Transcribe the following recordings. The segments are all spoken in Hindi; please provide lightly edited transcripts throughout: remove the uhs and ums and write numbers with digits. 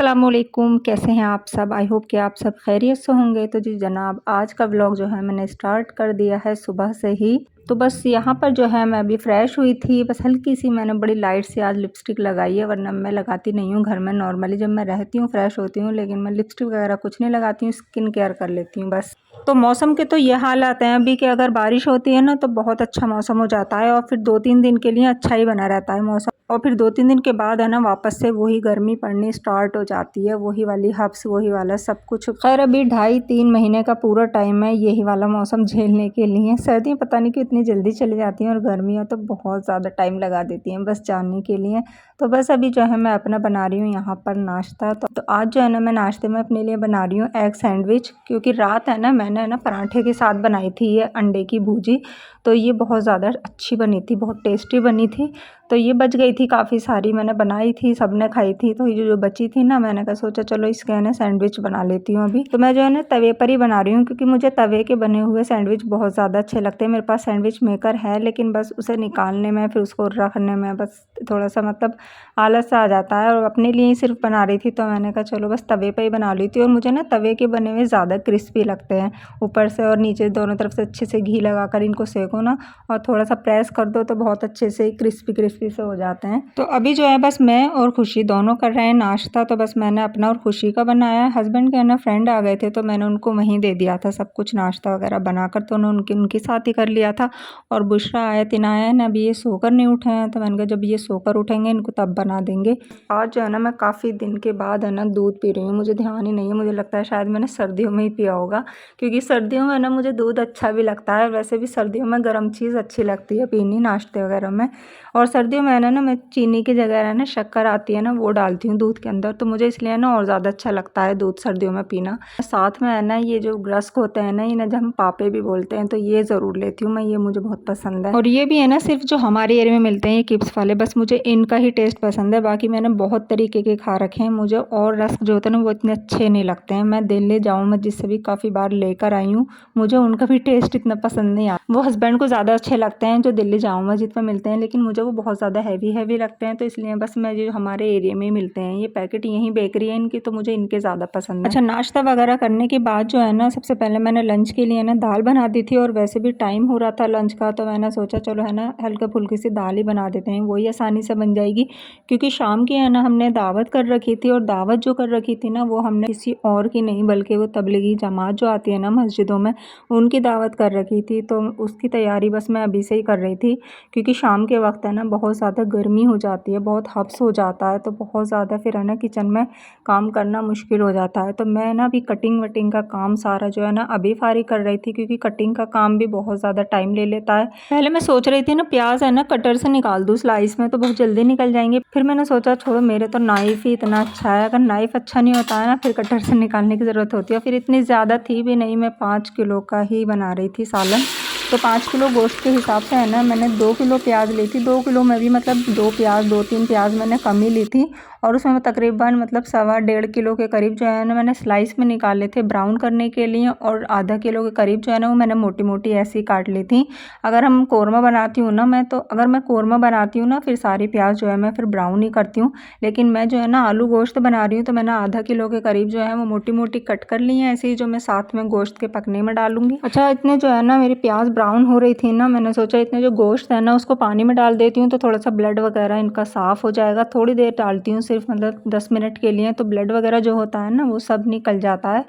अस्सलामुअलैकुम, कैसे हैं आप सब। आई होप कि आप सब खैरियत से होंगे। तो जी जनाब, आज का व्लॉग जो है मैंने स्टार्ट कर दिया है सुबह से ही। तो बस यहाँ पर जो है मैं अभी फ़्रेश हुई थी। बस हल्की सी मैंने बड़ी लाइट सी आज लिपस्टिक लगाई है, वरना मैं लगाती नहीं हूँ घर में। नॉर्मली जब मैं रहती हूँ फ्रेश होती हूँ, लेकिन मैं लिपस्टिक वगैरह कुछ नहीं लगाती हूँ, स्किन केयर कर लेती हूँ बस। तो मौसम के तो ये हाल आते हैं अभी कि अगर बारिश होती है ना तो बहुत अच्छा मौसम हो जाता है, और फिर 2-3 दिन के लिए अच्छा ही बना रहता है मौसम। और फिर 2-3 दिन के बाद है ना वापस से वही गर्मी पड़नी स्टार्ट हो जाती है, वही वाली हब्स, वही वाला सब कुछ। खैर अभी 2.5-3 महीने का पूरा टाइम है यही वाला मौसम झेलने के लिए। सर्दियाँ पता नहीं क्यों इतनी जल्दी चली जाती हैं, और गर्मियाँ तो बहुत ज़्यादा टाइम लगा देती हैं बस जानने के लिए। तो बस अभी जो है मैं अपना बना रही हूँ यहाँ पर नाश्ता। तो आज जो है ना मैं नाश्ते में अपने लिए बना रही हूँ एग सैंडविच, क्योंकि रात है ना मैंने है ना पराठे के साथ बनाई थी ये अंडे की भुर्जी। तो ये बहुत ज़्यादा अच्छी बनी थी, बहुत टेस्टी बनी थी। तो ये बच गई थी काफ़ी सारी, मैंने बनाई थी, सबने खाई थी। तो ये जो बची थी ना, मैंने कहा सोचा चलो इसके है ना सैंडविच बना लेती हूँ अभी। तो मैं जो है ना तवे पर ही बना रही हूँ, क्योंकि मुझे तवे के बने हुए सैंडविच बहुत ज़्यादा अच्छे लगते हैं। मेरे पास सैंडविच मेकर है, लेकिन बस उसे निकालने में फिर उसको रखने में बस थोड़ा सा मतलब आलस आ जाता है। और अपने लिए ही सिर्फ बना रही थी, तो मैंने कहा चलो बस तवे पर ही बना ली थी। और मुझे ना तवे के बने हुए ज़्यादा क्रिस्पी लगते हैं, ऊपर से और नीचे दोनों तरफ से अच्छे से घी लगा कर इनको सेको ना, और थोड़ा सा प्रेस कर दो तो बहुत अच्छे से क्रिस्पी क्रिस्पी से हो जाते हैं। तो अभी जो है बस मैं और खुशी दोनों कर रहे हैं नाश्ता। तो बस मैंने अपना और खुशी का बनाया। हस्बैंड के ना फ्रेंड आ गए थे, तो मैंने उनको वहीं दे दिया था सब कुछ नाश्ता वगैरह बनाकर। तो उन्होंने उनके साथ ही कर लिया था। और बुशरा आया, तिनाया है ना, अभी ये सोकर नहीं उठे हैं, तो मैंने कहा जब ये सोकर उठेंगे इनको तब बना देंगे। आज जो है ना मैं काफ़ी दिन के बाद है ना दूध पी रही हूँ। मुझे ध्यान ही नहीं है, मुझे लगता है शायद मैंने सर्दियों में ही पिया होगा, क्योंकि सर्दियों में ना मुझे दूध अच्छा भी लगता है। वैसे भी सर्दियों में गर्म चीज़ अच्छी लगती है पीनी नाश्ते वगैरह में। और सर्दियों में ना मैं चीनी की जगह है ना शक्कर आती है ना, वो डालती हूँ दूध के अंदर। तो मुझे इसलिए ना और ज़्यादा अच्छा लगता है दूध सर्दियों में पीना। साथ में है ना ये जो रस्क होते हैं ना, ये ना जब हम पापे भी बोलते हैं, तो ये ज़रूर लेती हूँ मैं, ये मुझे बहुत पसंद है। और ये भी है ना सिर्फ जो हमारे एरिया में मिलते हैं ये किप्स वाले, बस मुझे इनका ही टेस्ट पसंद है। बाकी मैंने बहुत तरीके के खा रखे हैं, मुझे और रस्क जो होते हैं ना वो इतने अच्छे नहीं लगते हैं। मैं दिल्ली जाऊँ मैं जिससे भी काफ़ी बार लेकर आई हूँ, मुझे उनका भी टेस्ट इतना पसंद नहीं आता। वो हस्बैंड को ज़्यादा अच्छे लगते हैं जो दिल्ली जाऊँ मस्जिद में मिलते हैं, लेकिन मुझे वो बहुत ज़्यादा हैवी लगते हैं। तो इसलिए बस मैं जो हमारे एरिया में ही मिलते हैं ये पैकेट, यहीं बेकरी है इनकी, तो मुझे इनके ज़्यादा पसंद है। अच्छा, नाश्ता वगैरह करने के बाद जो है ना सबसे पहले मैंने लंच के लिए ना दाल बना दी थी, और वैसे भी टाइम हो रहा था लंच का, तो मैंने सोचा चलो है ना हल्का फुल्की सी दाल ही बना देते हैं, वही आसानी से बन जाएगी। क्योंकि शाम की है ना हमने दावत कर रखी थी, और दावत जो कर रखी थी ना वो हमने किसी और की नहीं, बल्कि वो तबलीगी जमात जो आती है ना मस्जिदों में, उनकी दावत कर रखी थी। तो उसकी तैयारी बस मैं अभी से ही कर रही थी, क्योंकि शाम के वक्त है ना बहुत ज़्यादा गर्मी हो जाती है, बहुत हब्स हो जाता है, तो बहुत ज़्यादा फिर है ना किचन में काम करना मुश्किल हो जाता है। तो मैं ना अभी कटिंग वटिंग का काम सारा जो है ना अभी फारिग कर रही थी, क्योंकि कटिंग का काम भी बहुत ज़्यादा टाइम ले लेता है। पहले मैं सोच रही थी ना प्याज है ना कटर से निकाल दूँ स्लाइस में, तो बहुत जल्दी निकल जाएंगे। फिर मैंने सोचा छोड़ो, मेरे तो नाइफ ही इतना अच्छा है, अगर नाइफ अच्छा नहीं होता है ना फिर कटर से निकालने की ज़रूरत होती है। फिर इतनी ज़्यादा थी भी नहीं, मैं 5 किलो का ही बना रही थी सालन। तो 5 किलो गोश्त के हिसाब से है ना मैंने 2 किलो प्याज ली थी। 2 किलो में भी मतलब 2-3 प्याज मैंने कम ही ली थी, और उसमें तकरीबन मतलब 1.25-1.5 किलो के करीब जो है ना मैंने स्लाइस में निकाले थे ब्राउन करने के लिए, और आधा किलो के करीब जो है ना वो मैंने मोटी मोटी ऐसी काट ली थी। अगर हम कौरमा बनाती हूँ ना मैं, तो अगर मैं कौरमा बनाती हूँ ना फिर सारी प्याज जो है मैं फिर ब्राउन ही करती हूँ, लेकिन मैं जो है ना आलू गोश्त बना रही हूँ, तो मैंने आधा किलो के करीब जो है वो मोटी मोटी कट कर ली है ऐसे ही, जो मैं साथ में गोश्त के पकने में डालूंगी। अच्छा, इतने जो है ना मेरी प्याज ब्राउन हो रही थी ना, मैंने सोचा इतने जो गोश्त है ना उसको पानी में डाल देती हूँ, तो थोड़ा सा ब्लड वगैरह इनका साफ़ हो जाएगा। थोड़ी देर डालती हूँ सिर्फ, मतलब 10 मिनट के लिए, तो ब्लड वगैरह जो होता है ना वो सब निकल जाता है।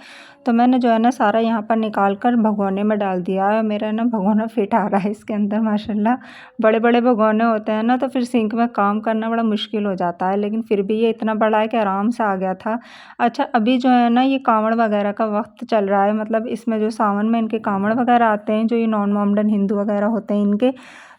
तो मैंने जो है ना सारा यहाँ पर निकाल कर भगोने में डाल दिया है। मेरा ना भगोना फिट आ रहा है इसके अंदर माशाल्लाह। बड़े बड़े भगोने होते हैं ना तो फिर सिंक में काम करना बड़ा मुश्किल हो जाता है, लेकिन फिर भी ये इतना बड़ा है कि आराम से आ गया था। अच्छा, अभी जो है ना ये कावड़ वगैरह का वक्त चल रहा है, मतलब इसमें जो सावन में इनके कावड़ वगैरह आते हैं, जो ये नॉन मोमडन हिंदू वगैरह होते हैं इनके।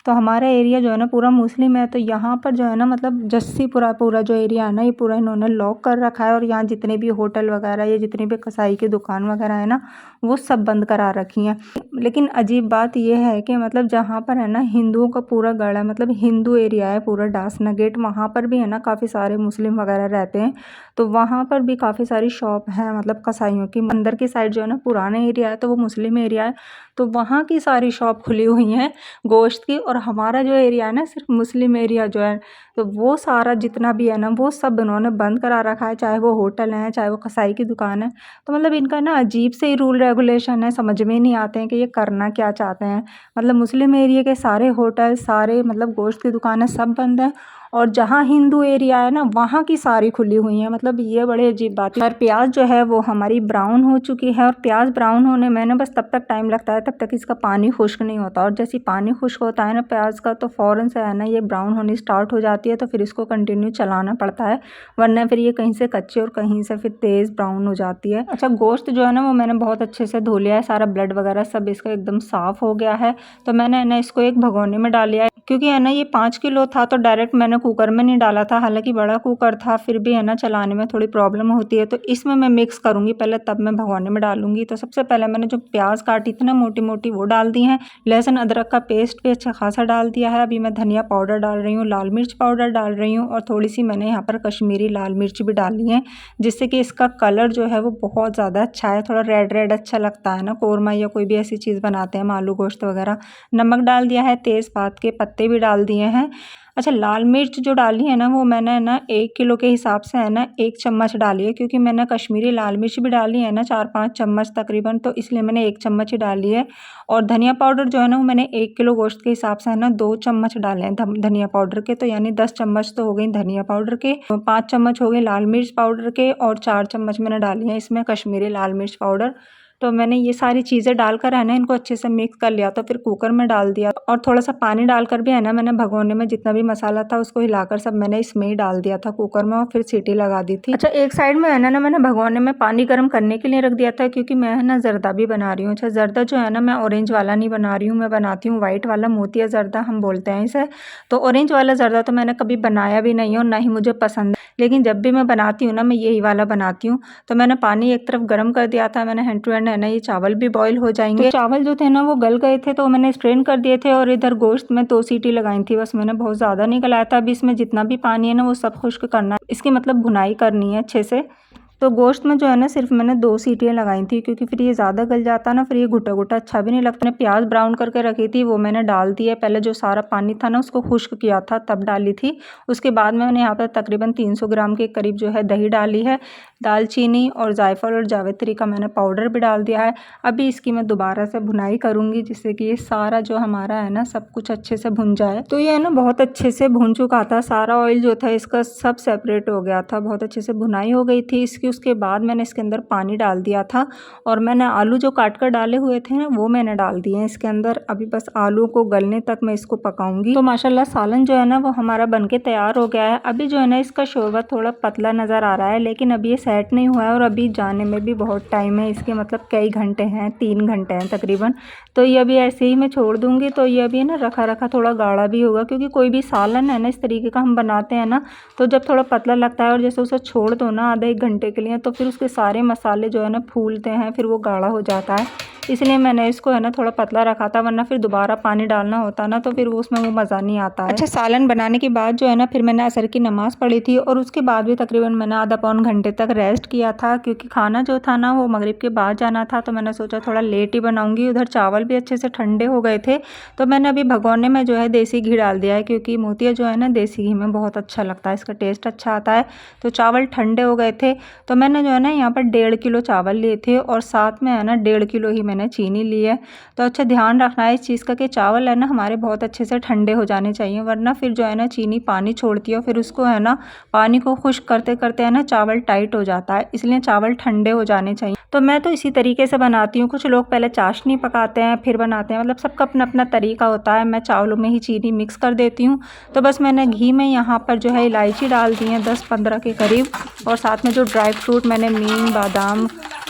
तो हमारा एरिया जो है ना पूरा मुस्लिम है, तो यहाँ पर जो है ना मतलब जस्सी पूरा जो एरिया है ना ये पूरा इन्होंने लॉक कर रखा है, और यहाँ जितने भी होटल वगैरह या जितनी भी कसाई की दुकान वगैरह है ना वो सब बंद करा रखी हैं। लेकिन अजीब बात यह है कि मतलब जहाँ पर है ना हिंदुओं का पूरा गढ़ है, मतलब हिंदू एरिया है पूरा डासना गेट, वहाँ पर भी है ना काफ़ी सारे मुस्लिम वगैरह रहते हैं, तो वहाँ पर भी काफ़ी सारी शॉप हैं, मतलब कसाईयों की। अंदर की साइड जो है ना पुराना एरिया है तो वो मुस्लिम एरिया है, तो वहाँ की सारी शॉप खुली हुई हैं गोश्त की, और हमारा जो एरिया है ना सिर्फ मुस्लिम एरिया जो है, तो वो सारा जितना भी है ना वो सब उन्होंने बंद करा रखा है, चाहे वो होटल हैं चाहे वो कसाई की दुकान है। तो मतलब इनका ना अजीब से ही रूल रेगुलेशन है, समझ में नहीं आते हैं कि ये करना क्या चाहते हैं। मतलब मुस्लिम एरिया के सारे होटल, सारे मतलब गोश्त की दुकानें सब बंद हैं, और जहाँ हिंदू एरिया है ना वहाँ की सारी खुली हुई हैं। मतलब ये बड़े अजीब बात है। और प्याज जो है वो हमारी ब्राउन हो चुकी है, और प्याज ब्राउन होने में ना बस तब तक टाइम लगता है तब तक इसका पानी खुश्क नहीं होता, और जैसे पानी खुश्क होता है ना प्याज का, तो फ़ौरन से है ना ये ब्राउन होनी स्टार्ट हो जाती है। तो फिर इसको कंटिन्यू चलाना पड़ता है, वरना फिर ये कहीं से कच्ची और कहीं से फिर तेज़ ब्राउन हो जाती है। अच्छा, गोश्त जो है ना वो मैंने बहुत अच्छे से धो लिया है, सारा ब्लड वगैरह सब इसका एकदम साफ़ हो गया है। तो मैंने है ना इसको एक भगोने में डाल लिया है, क्योंकि है ना ये 5 किलो था तो डायरेक्ट मैंने कुकर में नहीं डाला था, हालांकि बड़ा कुकर था, फिर भी है ना चलाने में थोड़ी प्रॉब्लम होती है। तो इसमें मैं मिक्स करूँगी पहले, तब मैं भगोने में डालूंगी। तो सबसे पहले मैंने जो प्याज काटी थी ना मोटी मोटी वो डाल दी है, लहसुन अदरक का पेस्ट भी अच्छा खासा डाल दिया है। अभी मैं धनिया पाउडर डाल रही हूँ, लाल मिर्च पाउडर डाल रही हूँ, और थोड़ी सी मैंने यहाँ पर कश्मीरी लाल मिर्च भी डाली है, जिससे कि इसका कलर जो है वो बहुत ज़्यादा अच्छा है, थोड़ा रेड रेड अच्छा लगता है ना कौरमा या कोई भी ऐसी चीज़ बनाते हैं, आलू गोश्त वगैरह। नमक डाल दिया है, तेज़पात के पत्ते भी डाल दिए हैं। अच्छा, लाल मिर्च जो डाली है ना वो मैंने ना 1 किलो के हिसाब से है ना 1 चम्मच डाली है, क्योंकि मैंने कश्मीरी लाल मिर्च भी डाली है ना 4-5 चम्मच तकरीबन, तो इसलिए मैंने 1 चम्मच ही डाली है। और धनिया पाउडर जो है ना वो मैंने 1 किलो गोश्त के हिसाब से है ना 2 चम्मच डाले हैं धनिया पाउडर के, तो यानी 10 चम्मच तो हो गई धनिया पाउडर के, 5 चम्मच हो गए लाल मिर्च पाउडर के, और 4 चम्मच मैंने डाली हैं इसमें कश्मीरी लाल मिर्च पाउडर। तो मैंने ये सारी चीज़ें डालकर है ना इनको अच्छे से मिक्स कर लिया, तो फिर कुकर में डाल दिया, और थोड़ा सा पानी डालकर भी है ना मैंने भगोने में जितना भी मसाला था उसको हिलाकर सब मैंने इसमें ही डाल दिया था कुकर में, और फिर सीटी लगा दी थी। अच्छा, एक साइड में है ना मैंने भगोने में पानी गर्म करने के लिए रख दिया था, क्योंकि मैं है ना जर्दा भी बना रही हूँ। अच्छा, जर्दा जो है ना मैं ऑरेंज वाला नहीं बना रही हूँ, मैं बनाती हूँ वाइट वाला, मोतिया जर्दा हम बोलते हैं इसे। तो ऑरेंज वाला जर्दा तो मैंने कभी बनाया भी नहीं है और ना ही मुझे पसंद है, लेकिन जब भी मैं बनाती हूँ ना मैं यही वाला बनाती हूँ। तो मैंने पानी एक तरफ गर्म कर दिया था, मैंने हैंड टू हैंड है ना ये चावल भी बॉईल हो जाएंगे। तो चावल जो थे ना वो गल गए थे, तो मैंने स्ट्रेन कर दिए थे, और इधर गोश्त में 2 सीटी लगाई थी बस, मैंने बहुत ज़्यादा नहीं गलाया था। अभी इसमें जितना भी पानी है ना वो सब खुश्क करना है, इसकी मतलब भुनाई करनी है अच्छे से। तो गोश्त में जो है ना सिर्फ मैंने 2 सीटियाँ लगाई थी, क्योंकि फिर ये ज़्यादा गल जाता ना, फिर ये घुटा घुटा अच्छा भी नहीं लगता। मैंने प्याज ब्राउन करके रखी थी वो मैंने डाल दी है, पहले जो सारा पानी था ना उसको खुश्क किया था तब डाली थी। उसके बाद मैंने यहाँ पर तकरीबन 300 ग्राम के करीब जो है दही डाली है, दालचीनी और जायफल और जावित्री का मैंने पाउडर भी डाल दिया है। अभी इसकी मैं दोबारा से भुनाई करूँगी, जिससे कि ये सारा जो हमारा है ना सब कुछ अच्छे से भुन जाए। तो ये है ना बहुत अच्छे से भुन चुका था, सारा ऑयल जो था इसका सब सेपरेट हो गया था, बहुत अच्छे से भुनाई हो गई थी इसकी। उसके बाद मैंने इसके अंदर पानी डाल दिया था, और मैंने आलू जो काट कर डाले हुए थे ना वो मैंने डाल दिए हैं इसके अंदर। अभी बस आलू को गलने तक मैं इसको पकाऊंगी। तो माशाल्लाह सालन जो है ना वो हमारा बनके तैयार हो गया है। अभी जो है ना इसका शोरबा थोड़ा पतला नज़र आ रहा है, लेकिन अभी ये सेट नहीं हुआ है, और अभी जाने में भी बहुत टाइम है इसके, मतलब कई घंटे हैं, 3 घंटे हैं तकरीबन। तो ये अभी ऐसे ही मैं छोड़ दूंगी, तो ये अभी ना रखा रखा थोड़ा गाढ़ा भी होगा, क्योंकि कोई भी सालन है ना इस तरीके का हम बनाते हैं ना, तो जब थोड़ा पतला लगता है और जैसे उसे छोड़ दो ना आधा 1 घंटे के लिए, तो फिर उसके सारे मसाले जो है ना फूलते हैं, फिर वो गाढ़ा हो जाता है। इसलिए मैंने इसको है ना थोड़ा पतला रखा था, वरना फिर दोबारा पानी डालना होता ना तो फिर वो उसमें वो मज़ा नहीं आता है। अच्छा, सालन बनाने के बाद जो है ना फिर मैंने असर की नमाज़ पढ़ी थी, और उसके बाद भी तकरीबन मैंने आधा पौन घंटे तक रेस्ट किया था, क्योंकि खाना जो था ना वो मगरिब के बाद जाना था, तो मैंने सोचा थोड़ा लेट ही बनाऊंगी। उधर चावल भी अच्छे से ठंडे हो गए थे, तो मैंने अभी भगोने में जो है देसी घी डाल दिया है, क्योंकि मोतिया जो है ना देसी घी में बहुत अच्छा लगता है, इसका टेस्ट अच्छा आता है। तो चावल ठंडे हो गए थे, तो मैंने जो है ना यहाँ पर 1.5 किलो चावल लिए थे, और साथ में है ना 1.5 किलो ही मैंने चीनी ली है। तो अच्छा ध्यान रखना है इस चीज़ का कि चावल है ना हमारे बहुत अच्छे से ठंडे हो जाने चाहिए, वरना फिर जो है ना चीनी पानी छोड़ती है, फिर उसको है ना पानी को खुश्क करते करते है ना चावल टाइट हो जाता है, इसलिए चावल ठंडे हो जाने चाहिए। तो मैं तो इसी तरीके से बनाती हूँ, कुछ लोग पहले चाशनी पकाते हैं फिर बनाते हैं, मतलब सबका अपना अपना तरीका होता है। मैं चावलों में ही चीनी मिक्स कर देती हूँ। तो बस मैंने घी में यहाँ पर जो है इलायची डाल दी है 10-15 के करीब, और साथ में जो ड्राई फ्रूट मैंने मीन, बादाम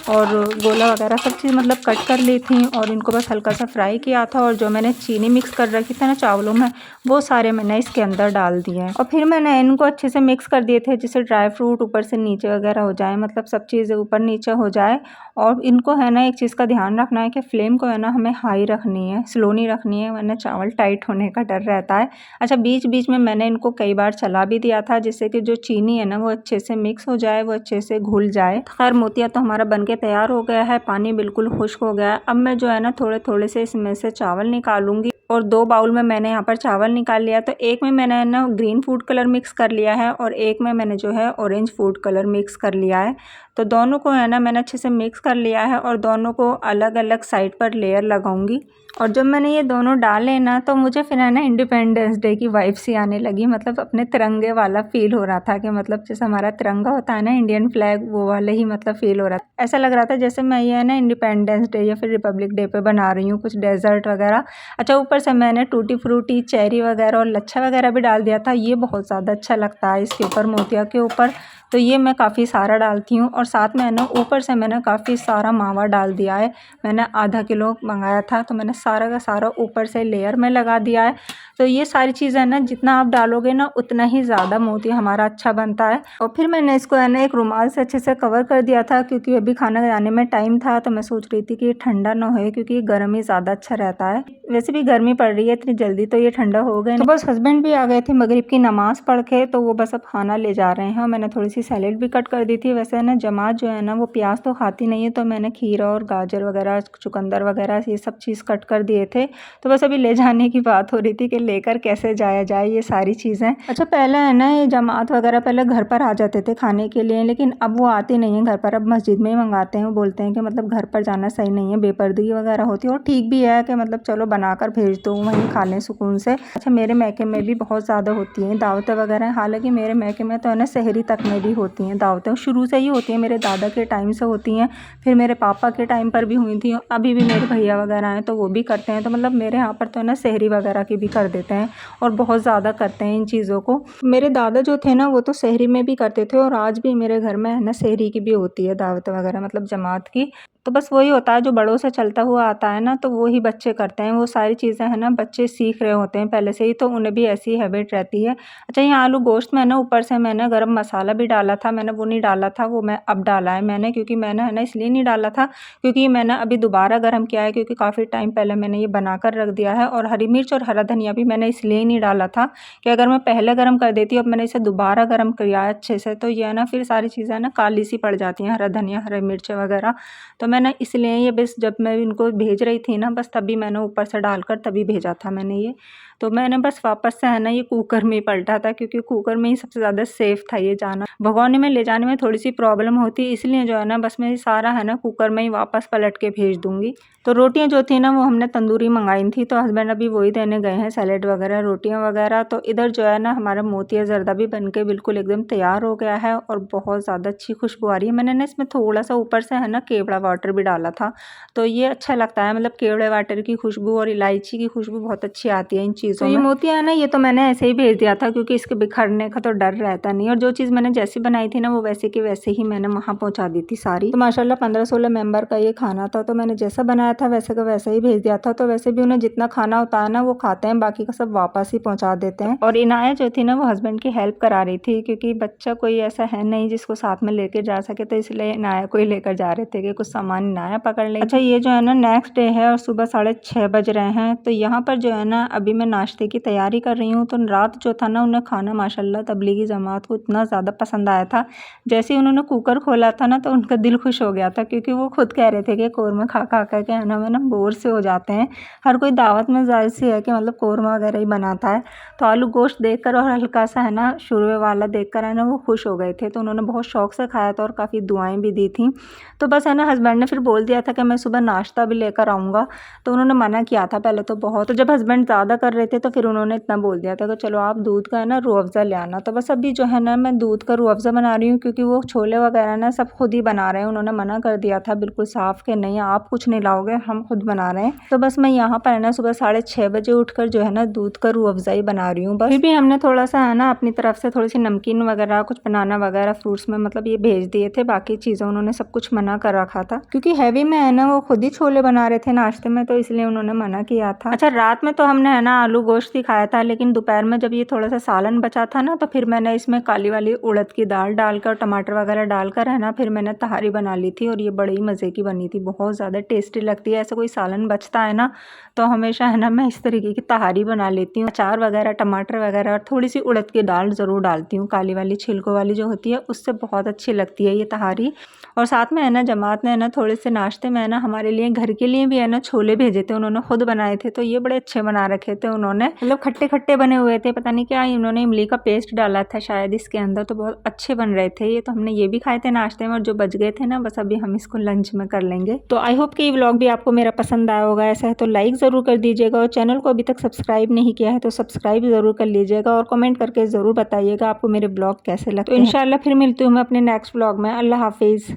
और गोला वगैरह सब चीज़ मतलब कट कर ली थी, और इनको बस हल्का सा फ्राई किया था, और जो मैंने चीनी मिक्स कर रखी थी ना चावलों में वो सारे मैंने इसके अंदर डाल दिए, और फिर मैंने इनको अच्छे से मिक्स कर दिए थे, जिससे ड्राई फ्रूट ऊपर से नीचे वगैरह हो जाए, मतलब सब चीज़ें ऊपर नीचे हो जाए। और इनको है ना एक चीज़ का ध्यान रखना है कि फ्लेम को है ना हमें हाई रखनी है, स्लो नहीं रखनी है, वरना चावल टाइट होने का डर रहता है। अच्छा, बीच बीच में मैंने इनको कई बार चला भी दिया था, जिससे कि जो चीनी है ना वो अच्छे से मिक्स हो जाए, वो अच्छे से घुल जाए। खैर मोतिया तो हमारा बनके तैयार हो गया है, पानी बिल्कुल खुश्क हो गया है। अब मैं जो है ना थोड़े थोड़े से इसमें से चावल निकालूंगी, और 2 बाउल में मैंने यहाँ पर चावल निकाल लिया। तो एक में मैंने ना ग्रीन फूड कलर मिक्स कर लिया है और एक में मैंने जो है ऑरेंज फूड कलर मिक्स कर लिया है। तो दोनों को है ना मैंने अच्छे से मिक्स कर लिया है और दोनों को अलग अलग साइड पर लेयर लगाऊंगी। और जब मैंने ये दोनों डाले ना तो मुझे फिर है ना इंडिपेंडेंस डे की वाइब सी आने लगी, मतलब अपने तिरंगे वाला फील हो रहा था कि मतलब जैसे हमारा तिरंगा होता है ना इंडियन फ्लैग, वो वाले ही मतलब फील हो रहा था। ऐसा लग रहा था जैसे मैं ये है ना इंडिपेंडेंस डे या फिर रिपब्लिक डे पे बना रही हूँ कुछ डेजर्ट वगैरह। अच्छा, ऊपर से मैंने टूटी फ्रूटी, चेरी वगैरह और लच्छा वगैरह भी डाल दिया था। ये बहुत ज़्यादा अच्छा लगता है इसके ऊपर, मोतिया के ऊपर। तो ये मैं काफ़ी सारा डालती हूँ और साथ में ना ऊपर से मैंने काफ़ी सारा मावा डाल दिया है। मैंने आधा किलो मंगाया था तो मैंने सारा का सारा ऊपर से लेयर में लगा दिया है। तो ये सारी चीज़ें ना जितना आप डालोगे ना उतना ही ज़्यादा मोती हमारा अच्छा बनता है। और फिर मैंने इसको है ना एक रुमाल से अच्छे से कवर कर दिया था क्योंकि अभी खाना बनाने में टाइम था। तो मैं सोच रही थी कि ये ठंडा ना हो क्योंकि गर्म ही ज़्यादा अच्छा रहता है। वैसे भी गर्मी पड़ रही है इतनी जल्दी, तो ये ठंडा हो गए। तो बस हस्बैंड भी आ गए थे मगरिब की नमाज़ पढ़ के, तो वो बस अब खाना ले जा रहे हैं। और मैंने थोड़ी सी सैलेड भी कट कर दी थी। वैसे ना जमात जो है ना वो प्याज तो खाती नहीं है, तो मैंने खीरा और गाजर वगैरह, चुकंदर वगैरह ये सब चीज़ कट कर दिए थे। तो बस अभी ले जाने की बात हो रही थी कि लेकर कैसे जाया जाए ये सारी चीज़ें। अच्छा, पहले है ना ये जमात वगैरह पहले घर पर आ जाते थे खाने के लिए, लेकिन अब वो आते नहीं है घर पर, अब मस्जिद में ही मंगाते हैं। वो बोलते हैं कि मतलब घर पर जाना सही नहीं है, बेपर्दगी वगैरह होती है। और ठीक भी है कि मतलब चलो बनाकर भेज दो, वहीं खा लें सुकून से। अच्छा, मेरे मैके में भी बहुत ज़्यादा होती हैं दावतें वगैरह। हालांकि मेरे मैके में तो है ना शहरी तक में भी होती हैं दावतें, शुरू से ही होती हैं, मेरे दादा के टाइम से होती हैं, फिर मेरे पापा के टाइम पर भी हुई थी, अभी भी मेरे भैया वगैरह हैं तो वो भी करते हैं। तो मतलब मेरे यहाँ पर तो है ना शहरी वगैरह की भी कर देते हैं और बहुत ज़्यादा करते हैं इन चीज़ों को। मेरे दादा जो थे ना वो तो शहरी में भी करते थे और आज भी मेरे घर में है ना शहरी की भी होती है दावत वगैरह, मतलब जमात की। तो बस वही होता है जो बड़ों से चलता हुआ आता है ना, तो वो ही बच्चे करते हैं। वो सारी चीज़ें है ना बच्चे सीख रहे होते हैं पहले से ही, तो उन्हें भी ऐसी हैबिट रहती है। अच्छा, ये आलू गोश्त में ना ऊपर से मैंने गरम मसाला भी डाला था, मैंने वो नहीं डाला था, वो मैं अब डाला है मैंने, क्योंकि मैंने है ना इसलिए नहीं डाला था क्योंकि मैंने अभी दोबारा गर्म किया है, क्योंकि काफ़ी टाइम पहले मैंने ये बनाकर रख दिया है। और हरी मिर्च और हरा धनिया भी मैंने इसलिए ही नहीं डाला था कि अगर मैं पहले गर्म कर देती, अब मैंने इसे दोबारा गर्म किया है अच्छे से, तो ये है ना फिर सारी चीज़ें ना काली सी पड़ जाती हैं, हरा धनिया, हरी मिर्च वगैरह। तो मैंने इसलिए ये बस जब मैं इनको भेज रही थी ना, बस तभी मैंने ऊपर से डालकर तभी भेजा था मैंने ये। तो मैंने बस वापस से है ना ये कुकर में ही पलटा था, क्योंकि कुकर में ही सबसे ज़्यादा सेफ़ था ये जाना। भगोने में ले जाने में थोड़ी सी प्रॉब्लम होती है, इसलिए जो है ना बस मैं सारा है ना कुकर में ही वापस पलट के भेज दूँगी। तो रोटियाँ जो थी ना वो हमने तंदूरी मंगाई थी, तो हस्बैंड अभी वही देने गए हैं, सैलेड वगैरह, रोटियाँ वगैरह। तो इधर जो है ना हमारा मोतिया ज़र्दा भी बन के बिल्कुल एकदम तैयार हो गया है और बहुत ज़्यादा अच्छी खुशबू आ रही है। मैंने ना इसमें थोड़ा सा ऊपर से है ना केवड़ा वाटर भी डाला था, तो ये अच्छा लगता है, मतलब केवड़े वाटर की खुशबू और इलायची की खुशबू बहुत अच्छी आती है इन चीज़ों में। तो ये मोतिया है ना ये तो मैंने ऐसे ही भेज दिया था क्योंकि इसके बिखरने का तो डर रहता नहीं, और जो चीज़ मैंने जैसी बनाई थी ना वो वैसे की वैसे ही मैंने वहाँ पहुँचा दी थी सारी। तो माशाल्लाह 15-16 मेंबर का ये खाना था, तो मैंने जैसा बनाया था वैसे का वैसा ही भेज दिया था। तो वैसे भी उन्हें जितना खाना होता है ना वो खाते हैं, बाकी का सब वापस ही पहुँचा देते हैं। और इनाया जो थी ना वो हस्बैंड की हेल्प करा रही थी, क्योंकि बच्चा कोई ऐसा है नहीं जिसको साथ में लेकर जा सके, तो इसलिए इनाया को ही लेकर जा रहे थे कि कुछ सामान इनाया पकड़ ले। अच्छा, ये जो है ना नेक्स्ट डे है और सुबह 6:30 बज रहे हैं। तो यहाँ पर जो है ना अभी मैं नाश्ते की तैयारी कर रही हूँ। तो रात जो था ना उन्हें खाना माशाल्लाह तबलीगी जमात को इतना ज़्यादा पसंद आया था। जैसे ही उन्होंने कुकर खोला था ना तो उनका दिल खुश हो गया था, क्योंकि वो खुद कह रहे थे कि कौरमा खा खा कर के है ना बोर से हो जाते हैं। हर कोई दावत में जाहिर सी है कि मतलब कौरमा वगैरह ही बनाता है। तो आलू गोश्त देखकर और हल्का सा है ना शुरवे वाला देखकर है ना वो खुश हो गए थे। तो उन्होंने बहुत शौक से खाया था और काफ़ी दुआएं भी दी थी। तो बस है ना हस्बैंड ने फिर बोल दिया था कि मैं सुबह नाश्ता भी लेकर आऊँगा, तो उन्होंने मना किया था पहले तो बहुत। तो जब हस्बैंड ज़्यादा कर रहे थे तो फिर उन्होंने इतना बोल दिया था कि चलो आप दूध का है ना रूह अफ़ज़ा ले आना। तो बस अभी जो है ना मैं दूध का रूह अफ़ज़ा बना रही हूँ, क्योंकि वो छोले वगैरह ना सब खुद ही बना रहे हैं। उन्होंने मना कर दिया था बिल्कुल साफ़ कि नहीं आप कुछ नहीं लाओगे, हम खुद बना रहे हैं। तो बस मैं यहाँ पर है ना सुबह 6:30 बजे उठकर जो है ना दूध का रूह अफ़ज़ा ही बना रही हूँ बस। फिर भी हमने थोड़ा सा है ना अपनी तरफ से थोड़ी सी नमकीन वगैरह, कुछ बनाना वगैरह फ्रूट्स में मतलब ये भेज दिए थे, बाकी चीज़ें उन्होंने सब कुछ मना कर रखा था, क्योंकि हैवी में है ना वो खुद ही छोले बना रहे थे नाश्ते में, तो इसलिए उन्होंने मना किया था। अच्छा, रात में तो हमने है ना आलू गोश्त ही खाया था, लेकिन दोपहर में जब ये थोड़ा सा सालन बचा था ना तो फिर मैंने इसमें काली वाली उड़द की दाल डालकर, टमाटर वगैरह डालकर है ना फिर मैंने तहारी बना ली थी, और ये बड़ी मज़े की बनी थी, बहुत ज़्यादा टेस्टी लगती है। ऐसा कोई सालन बचता है ना तो हमेशा है ना मैं इस तरीके की तहारी बना लेती हूँ। अचार वगैरह, टमाटर वगैरह और थोड़ी सी उड़द की दाल ज़रूर डालती हूँ, काली वाली छिलकों वाली जो होती है उससे बहुत अच्छी लगती है ये तहारी। और साथ में है ना जमात ने है ना थोड़े से नाश्ते में ना हमारे लिए घर के लिए भी है ना छोले भेजे थे, उन्होंने खुद बनाए थे, तो ये बड़े अच्छे बना रखे थे उन्होंने, मतलब खट्टे खट्टे बने हुए थे, पता नहीं क्या उन्होंने इमली का पेस्ट डाला था शायद इसके अंदर, तो बहुत अच्छे बन रहे थे ये। तो हमने ये भी खाए थे नाश्ते में और जो बच गए थे ना बस अभी हम इसको लंच में कर लेंगे। तो आई होप कि ये व्लॉग भी आपको मेरा पसंद आया होगा, ऐसा है तो लाइक ज़रूर कर दीजिएगा और चैनल को अभी तक सब्सक्राइब नहीं किया है तो सब्सक्राइब ज़रूर कर लीजिएगा और कमेंट करके ज़रूर बताइएगा आपको मेरे ब्लॉग कैसे लगते हैं। तो इंशाल्लाह फिर मिलती हूँ मैं अपने नेक्स्ट व्लॉग में। अल्लाह हाफिज़।